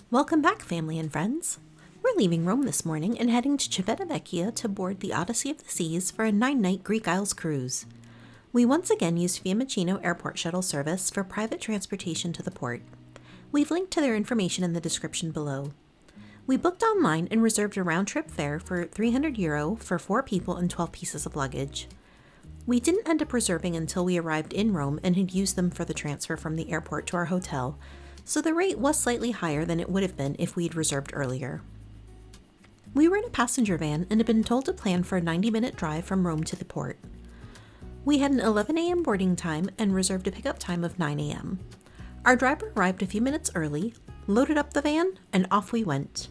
Welcome back, family and friends. We're leaving Rome this morning and heading to Civitavecchia to board the Odyssey of the Seas for a 9-night Greek Isles cruise. We once again used Fiumicino Airport Shuttle Service for private transportation to the port. We've linked to their information in the description below. We booked online and reserved a round-trip fare for €300 for 4 people and 12 pieces of luggage. We didn't end up reserving until we arrived in Rome and had used them for the transfer from the airport to our hotel, so the rate was slightly higher than it would have been if we'd reserved earlier. We were in a passenger van and had been told to plan for a 90-minute drive from Rome to the port. We had an 11 a.m. boarding time and reserved a pickup time of 9 a.m. Our driver arrived a few minutes early, loaded up the van, and off we went.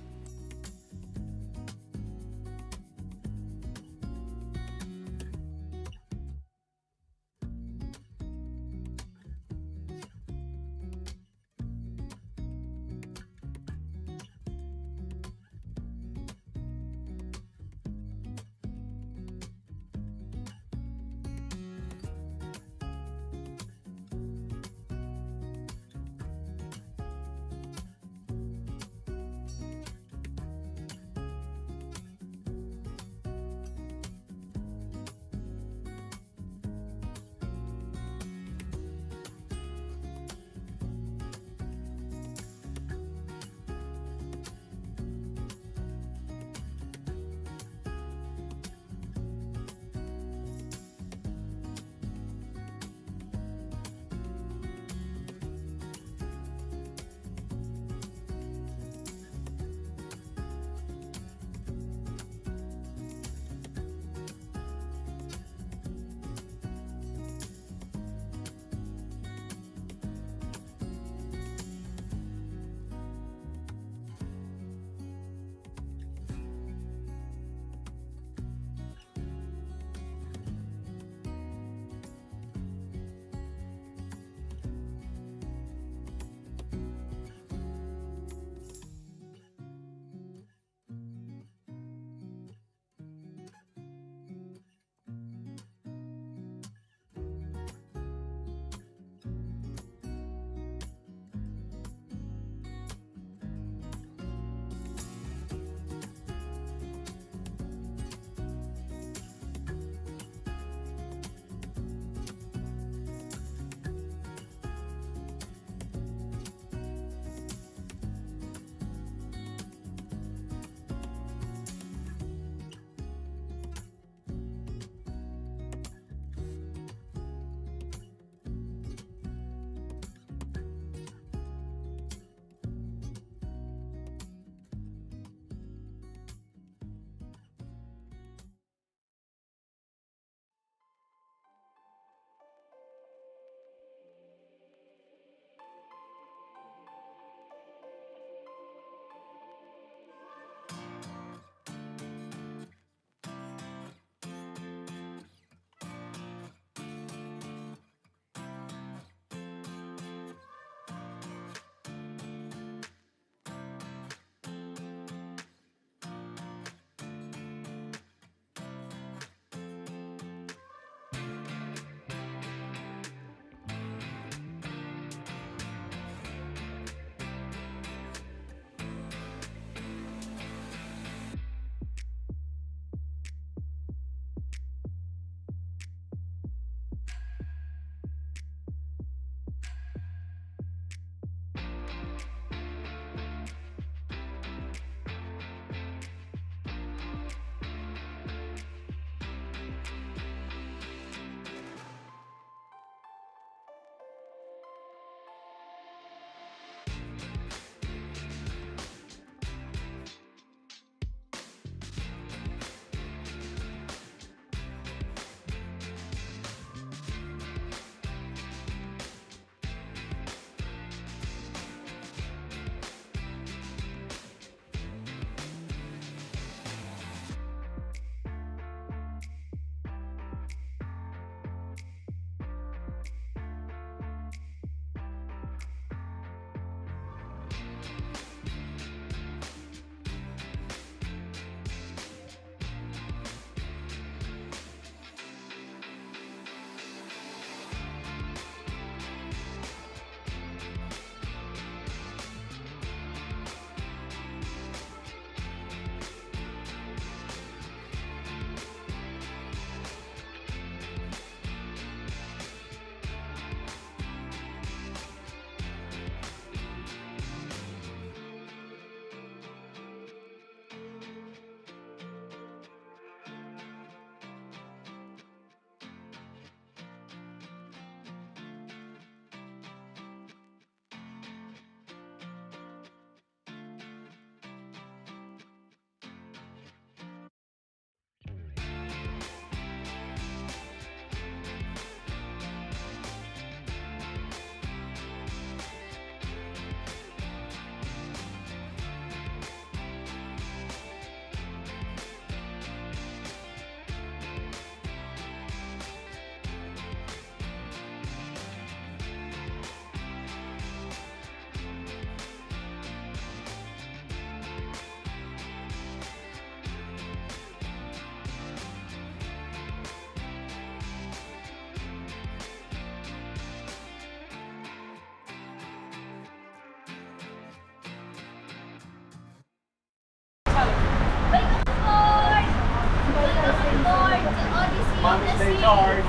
Stay charged.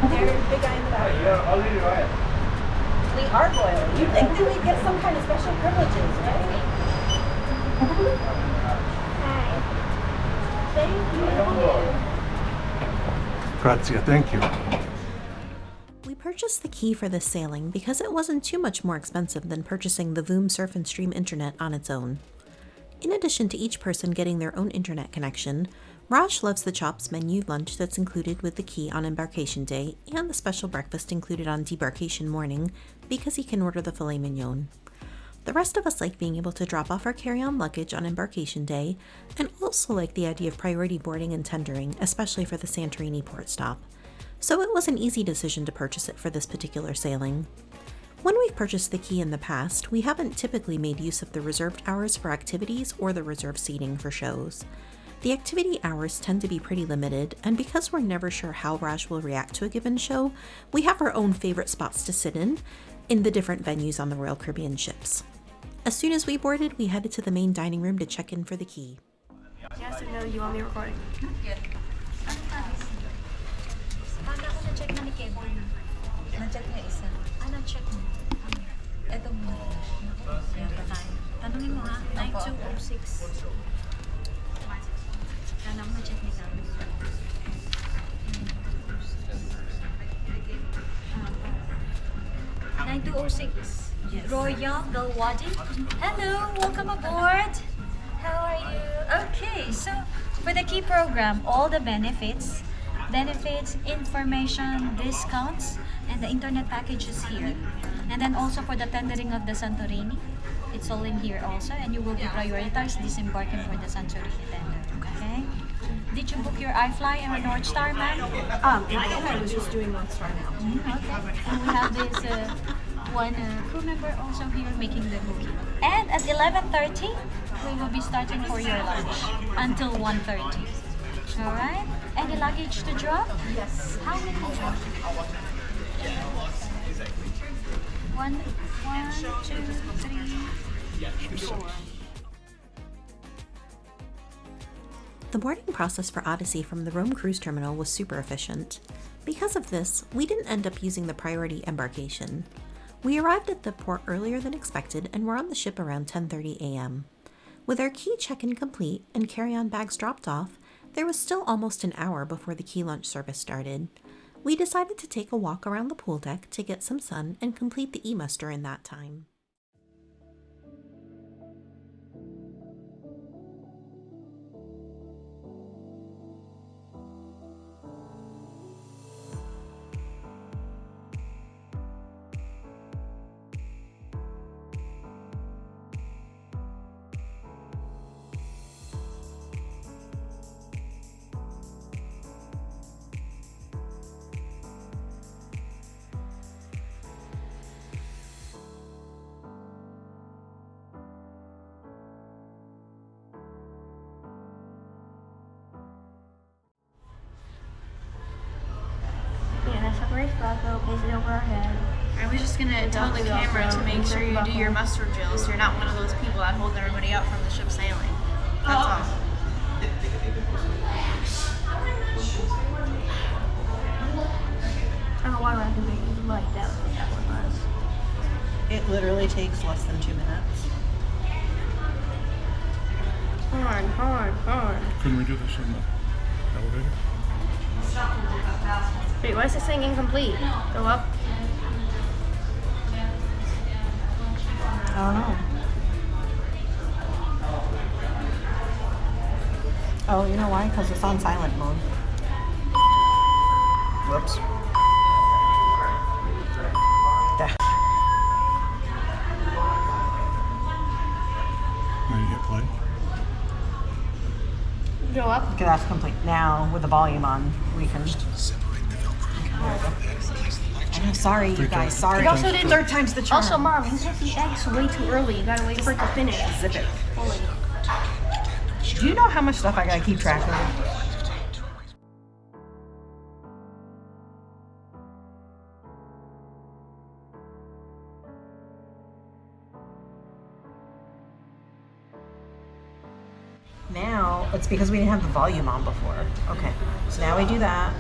There's big guy in the back. Yeah, I'll leave it right. We are loyal. You'd think that we'd get some kind of special privileges, right? Hi. Thank you. Grazie, thank you. We purchased the key for this sailing because it wasn't too much more expensive than purchasing the Voom Surf and Stream internet on its own. In addition to each person getting their own internet connection, Raj loves the Chops menu lunch that's included with the key on embarkation day and the special breakfast included on debarkation morning because he can order the filet mignon. The rest of us like being able to drop off our carry-on luggage on embarkation day and also like the idea of priority boarding and tendering, especially for the Santorini port stop. So it was an easy decision to purchase it for this particular sailing. When we've purchased the key in the past, we haven't typically made use of the reserved hours for activities or the reserved seating for shows. The activity hours tend to be pretty limited, and because we're never sure how Raj will react to a given show, we have our own favorite spots to sit in the different venues on the Royal Caribbean ships. As soon as we boarded, we headed to the main dining room to check in for the key. Yes or no, you want me recording? Good. Paano ako na-check na ni Kevin? Na-check niya isa. Na-check mo? Ito mo. Yan pa tayo. Tanungin mo ha. 9206. Kaya mo na-check ni Kevin. 9206. Yes. Royal Galwadi. Hello, welcome aboard. How are you? Okay, so for the key program, all the benefits, information, discounts, and the internet package is here. And then also for the tendering of the Santorini, it's all in here also, and you will be prioritized disembarking for the Santorini tender. Okay? Did you book your iFly and a North Star, ma'am? I was just doing North Star now. Okay. And we have this one crew member also here making the booking. And at 11:30, we will be starting for your lunch until 1:30. All right? Any luggage to drop? Yes. How many? One, two, three, four. The boarding process for Odyssey from the Rome cruise terminal was super efficient. Because of this, we didn't end up using the priority embarkation. We arrived at the port earlier than expected and were on the ship around 10:30 a.m. With our key check-in complete and carry-on bags dropped off, there was still almost an hour before the key lunch service started. We decided to take a walk around the pool deck to get some sun and complete the e-muster in that time. Yeah, separate Sparkle, place it over our head. I was just gonna tell the camera to make sure you do your muster drill so you're not one of those people that hold everybody out from the ship sailing. That's all. I don't know why we're having to make like that with that one was. It literally takes less than 2 minutes. Hard. Couldn't we do this in the elevator? Wait, why is this saying incomplete? Go up. I don't know. Oh, you know why? Because it's on silent mode. Whoops. There. Now you hit play. Go up. Okay, that's complete. Now, with the volume on, we can... I'm sorry, you guys. Sorry. It also didn't- Third time's the charm. Also, Mom, you hit the X way too early. You gotta wait for it to finish. Zip it. Fully. Do you know how much stuff I gotta keep track of? Now, it's because we didn't have the volume on before. Okay, so now we do that.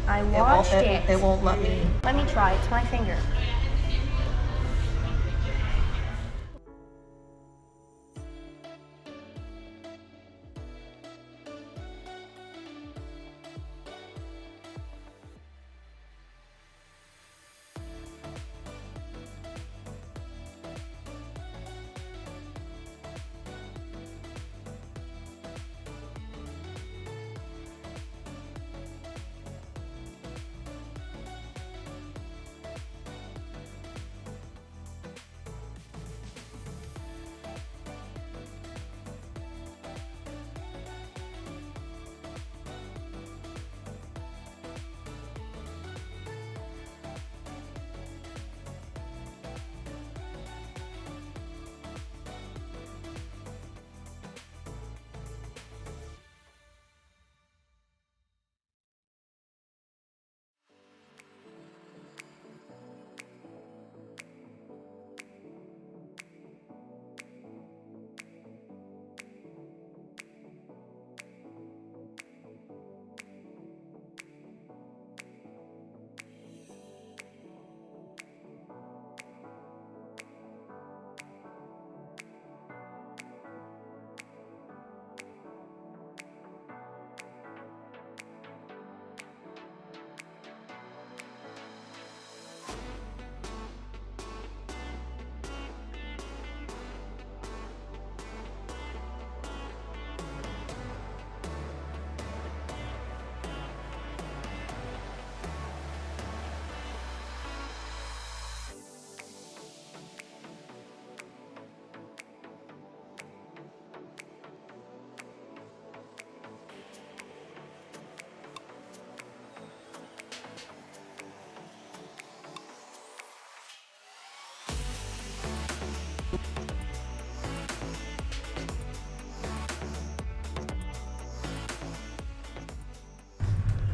I watched it. It won't let me. Let me try. It's my finger.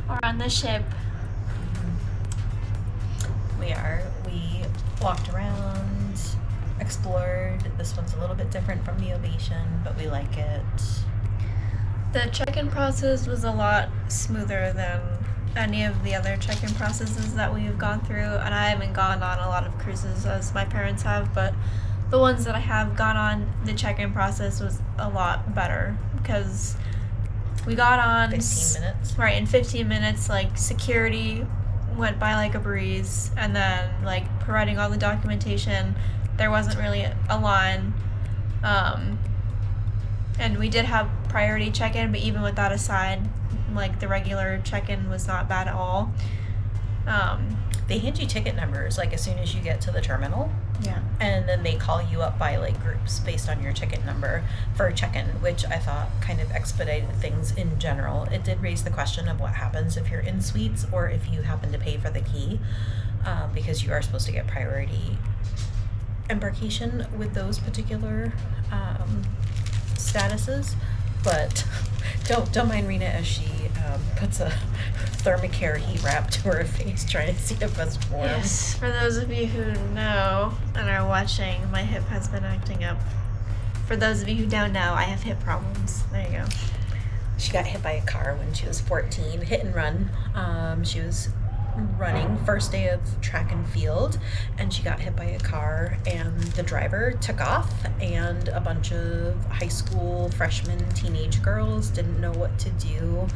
We're on the ship. We walked around, explored. This one's a little bit different from the Ovation, but we like it. The check-in process was a lot smoother than any of the other check-in processes that we've gone through, and I haven't gone on a lot of cruises as my parents have, but the ones that I have gone on, the check-in process was a lot better because we got on 15 minutes. Right, in 15 minutes, like, security went by like a breeze, and then, like, providing all the documentation, there wasn't really a line. And we did have priority check-in, but even with that aside, like, the regular check-in was not bad at all. They hand you ticket numbers, like, as soon as you get to the terminal. Yeah. And then they call you up by, like, groups based on your ticket number for check-in, which I thought kind of expedited things in general. It did raise the question of what happens if you're in suites or if you happen to pay for the key, because you are supposed to get priority embarkation with those particular statuses. But don't mind Rena as she puts a thermicare heat wrap to her face trying to see if it's warm. Yes, for those of you who know and are watching, my hip has been acting up. For those of you who don't know, I have hip problems. There you go. She got hit by a car when she was 14, hit and run. She was running first day of track and field, and she got hit by a car, and the driver took off, and a bunch of high school freshmen, teenage girls didn't know what to do.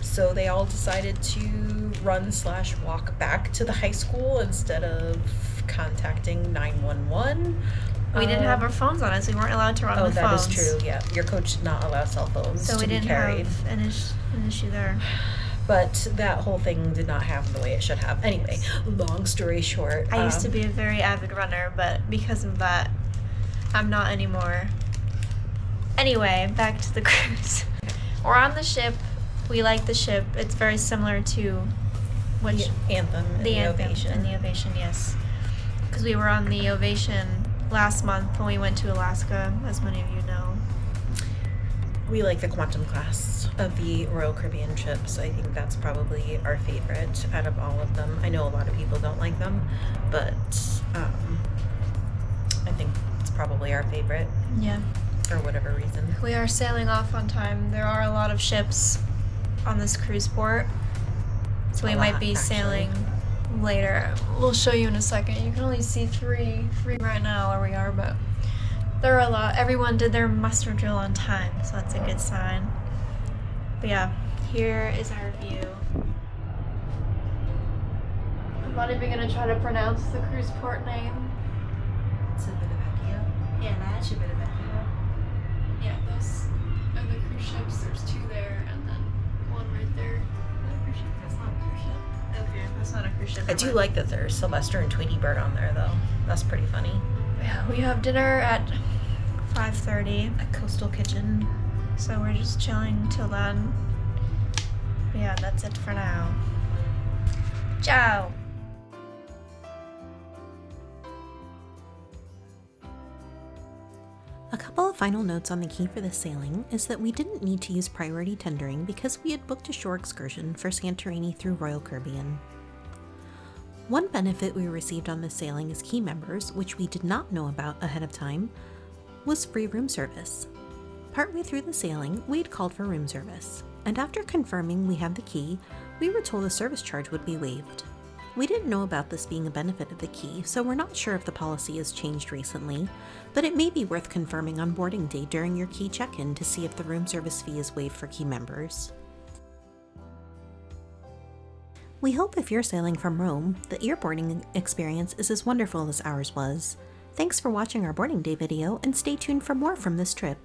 So they all decided to run/walk back to the high school instead of contacting 911. We didn't have our phones on us. We weren't allowed to run with phones. That is true, yeah. Your coach did not allow cell phones So to we be didn't carried. have an issue there. But that whole thing did not happen the way it should have. Anyway, long story short. I used to be a very avid runner, but because of that, I'm not anymore. Anyway, back to the cruise. We're on the ship. We like the ship. It's very similar to which the Anthem and the Anthem Ovation. and the Ovation, yes. Because we were on the Ovation last month when we went to Alaska, as many of you know. We like the Quantum class of the Royal Caribbean trips. I think that's probably our favorite out of all of them. I know a lot of people don't like them, but I think it's probably our favorite. Yeah. for whatever reason. We are sailing off on time. There are a lot of ships on this cruise port, so we might be sailing later. We'll show you in a second. You can only see three right now where we are, but there are a lot. Everyone did their muster drill on time, so that's a good sign. But yeah, here is our view. I'm not even gonna try to pronounce the cruise port name. Civitavecchia. Yeah, Civitavecchia. yeah, those are the cruise ships. There's two there, and then one right there. That's not a cruise ship. Okay, that's not a cruise ship. I do like that there's Sylvester and Tweety Bird on there, though. That's pretty funny. Yeah, we have dinner at 5:30, A coastal kitchen. so we're just chilling till then. But yeah, that's it for now. Ciao! A couple of final notes on the key for this sailing is that we didn't need to use priority tendering because we had booked a shore excursion for Santorini through Royal Caribbean. One benefit we received on this sailing as key members, which we did not know about ahead of time, was free room service. Partway through the sailing, we had called for room service, and after confirming we had the key, we were told the service charge would be waived. We didn't know about this being a benefit of the key, so we're not sure if the policy has changed recently, but it may be worth confirming on boarding day during your key check-in to see if the room service fee is waived for key members. We hope if you're sailing from Rome, the airboarding experience is as wonderful as ours was. Thanks for watching our boarding day video, and stay tuned for more from this trip.